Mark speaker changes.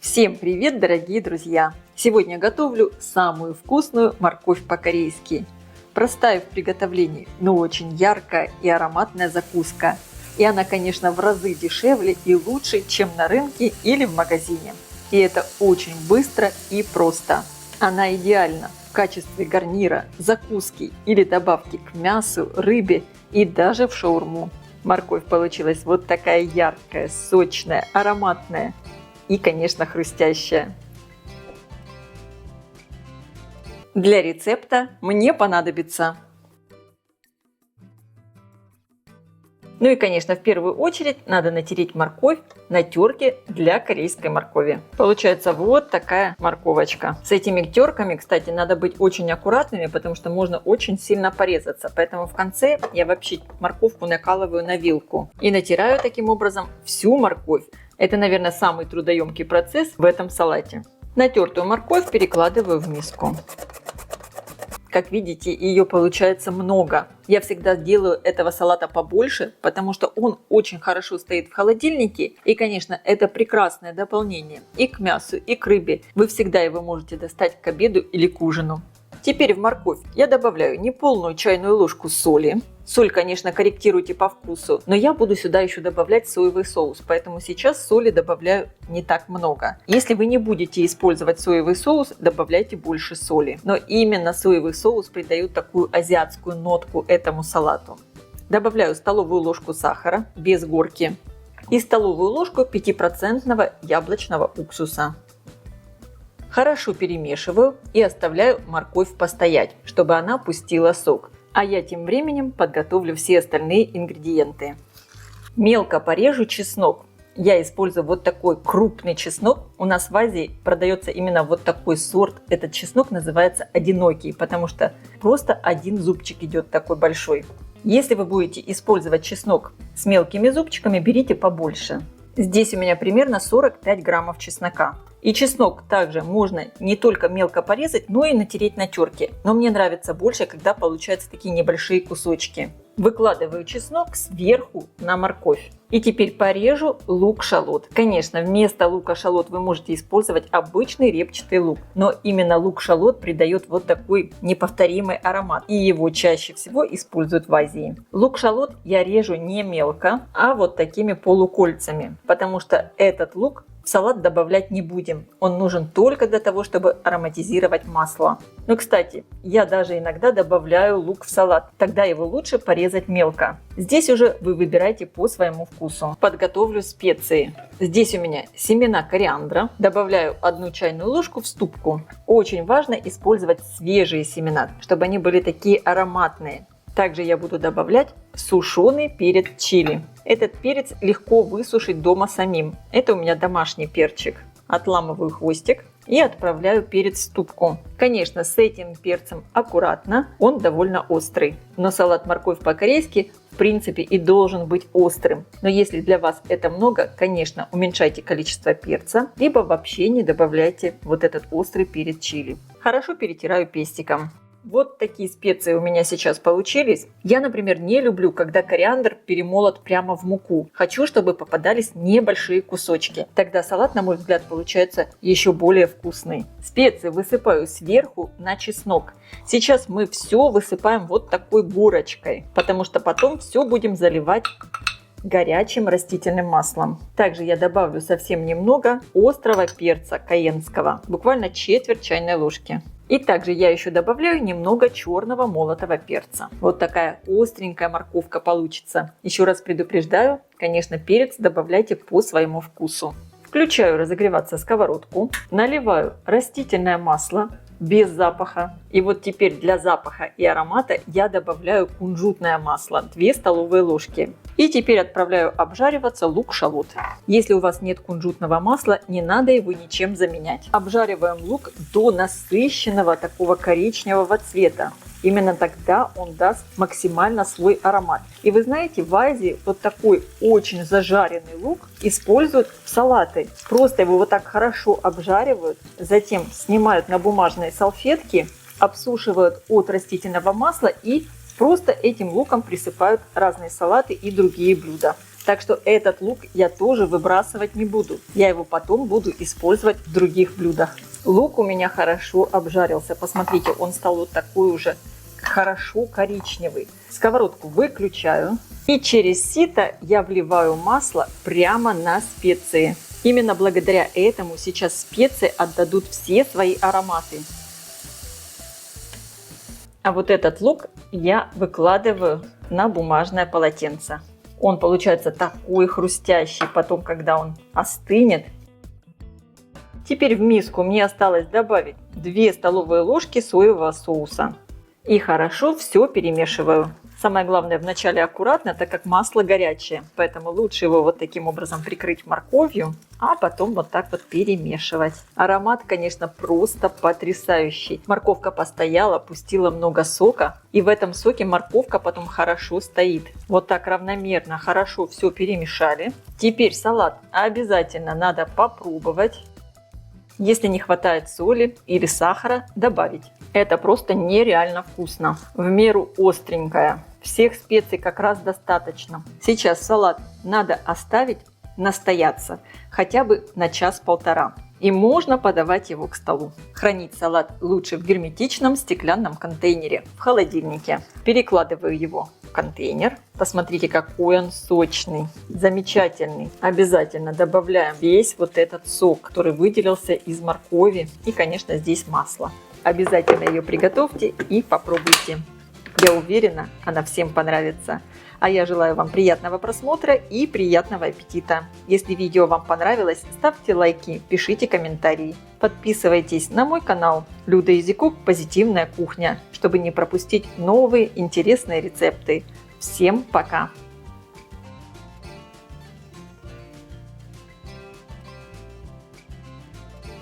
Speaker 1: Всем привет, дорогие друзья! Сегодня готовлю самую вкусную морковь по-корейски. Простая в приготовлении, но очень яркая и ароматная закуска. И она, конечно, в разы дешевле и лучше, чем на рынке или в магазине. И это очень быстро и просто. Она идеальна в качестве гарнира, закуски или добавки к мясу, рыбе и даже в шаурму. Морковь получилась вот такая яркая, сочная, ароматная. И, конечно, хрустящая. Для рецепта мне понадобится. Ну и, конечно, в первую очередь надо натереть морковь на терке для корейской моркови. Получается вот такая морковочка. С этими терками, кстати, надо быть очень аккуратными, потому что можно очень сильно порезаться. Поэтому в конце я вообще морковку накалываю на вилку и натираю таким образом всю морковь. Это, наверное, самый трудоемкий процесс в этом салате. Натертую морковь перекладываю в миску. Как видите, ее получается много. Я всегда делаю этого салата побольше, потому что он очень хорошо стоит в холодильнике. И, конечно, это прекрасное дополнение и к мясу, и к рыбе. Вы всегда его можете достать к обеду или к ужину. Теперь в морковь я добавляю неполную чайную ложку соли. Соль, конечно, корректируйте по вкусу, но я буду сюда еще добавлять соевый соус, поэтому сейчас соли добавляю не так много. Если вы не будете использовать соевый соус, добавляйте больше соли. Но именно соевый соус придает такую азиатскую нотку этому салату. Добавляю столовую ложку сахара без горки и столовую ложку 5% яблочного уксуса. Хорошо перемешиваю и оставляю морковь постоять, чтобы она пустила сок. А я тем временем подготовлю все остальные ингредиенты. Мелко порежу чеснок. Я использую вот такой крупный чеснок. У нас в Азии продается именно вот такой сорт. Этот чеснок называется одинокий, потому что просто один зубчик идет такой большой. Если вы будете использовать чеснок с мелкими зубчиками, берите побольше. Здесь у меня примерно 45 граммов чеснока. И чеснок также можно не только мелко порезать, но и натереть на терке. Но мне нравится больше, когда получаются такие небольшие кусочки. Выкладываю чеснок сверху на морковь. И теперь порежу лук-шалот. Конечно, вместо лука-шалот вы можете использовать обычный репчатый лук. Но именно лук-шалот придает вот такой неповторимый аромат. И его чаще всего используют в Азии. Лук-шалот я режу не мелко, а вот такими полукольцами. Потому что этот лук в салат добавлять не будем. Он нужен только для того, чтобы ароматизировать масло. Но, кстати, я даже иногда добавляю лук в салат. Тогда его лучше порезать мелко. Здесь уже вы выбираете по своему вкусу. Подготовлю специи. Здесь у меня семена кориандра. Добавляю 1 чайную ложку в ступку. Очень важно использовать свежие семена, чтобы они были такие ароматные. Также я буду добавлять сушеный перец чили. Этот перец легко высушить дома самим. Это у меня домашний перчик. Отламываю хвостик и отправляю перец в ступку. Конечно, с этим перцем аккуратно, он довольно острый. Но салат морковь по-корейски в принципе и должен быть острым. Но если для вас это много, конечно, уменьшайте количество перца, либо вообще не добавляйте вот этот острый перец чили. Хорошо перетираю пестиком. Вот такие специи у меня сейчас получились. Я, например, не люблю, когда кориандр перемолот прямо в муку. Хочу, чтобы попадались небольшие кусочки. Тогда салат, на мой взгляд, получается еще более вкусный. Специи высыпаю сверху на чеснок. Сейчас мы все высыпаем вот такой горочкой, потому что потом все будем заливать горячим растительным маслом. Также я добавлю совсем немного острого перца кайенского, буквально четверть чайной ложки. И также я еще добавляю немного черного молотого перца. Вот такая остренькая морковка получится. Еще раз предупреждаю, конечно, перец добавляйте по своему вкусу. Включаю разогреваться сковородку, наливаю растительное масло без запаха. И вот теперь для запаха и аромата я добавляю кунжутное масло, 2 столовые ложки. И теперь отправляю обжариваться лук-шалот. Если у вас нет кунжутного масла, не надо его ничем заменять. Обжариваем лук до насыщенного такого коричневого цвета. Именно тогда он даст максимально свой аромат. И вы знаете, в Азии вот такой очень зажаренный лук используют в салаты. Просто его вот так хорошо обжаривают, затем снимают на бумажные салфетки, обсушивают от растительного масла и просто этим луком присыпают разные салаты и другие блюда. Так что этот лук я тоже выбрасывать не буду. Я его потом буду использовать в других блюдах. Лук у меня хорошо обжарился. Посмотрите, он стал вот такой уже хорошо коричневый. Сковородку выключаю. И через сито я вливаю масло прямо на специи. Именно благодаря этому сейчас специи отдадут все свои ароматы. А вот этот лук я выкладываю на бумажное полотенце. Он получается такой хрустящий потом, когда он остынет. Теперь в миску мне осталось добавить 2 столовые ложки соевого соуса. И хорошо все перемешиваю. Самое главное вначале аккуратно, так как масло горячее. Поэтому лучше его вот таким образом прикрыть морковью, а потом вот так вот перемешивать. Аромат, конечно, просто потрясающий. Морковка постояла, пустила много сока. И в этом соке морковка потом хорошо стоит. Вот так равномерно, хорошо все перемешали. Теперь салат обязательно надо попробовать. Если не хватает соли или сахара, добавить. Это просто нереально вкусно. В меру остренькое. Всех специй как раз достаточно. Сейчас салат надо оставить настояться хотя бы на час-полтора. И можно подавать его к столу. Хранить салат лучше в герметичном стеклянном контейнере в холодильнике. Перекладываю его в контейнер. Посмотрите, какой он сочный, замечательный. Обязательно добавляем весь вот этот сок, который выделился из моркови. И, конечно, здесь масло. Обязательно ее приготовьте и попробуйте. Я уверена, она всем понравится. А я желаю вам приятного просмотра и приятного аппетита. Если видео вам понравилось, ставьте лайки, пишите комментарии. Подписывайтесь на мой канал Люда Изюкук «Позитивная кухня», чтобы не пропустить новые интересные рецепты. Всем пока!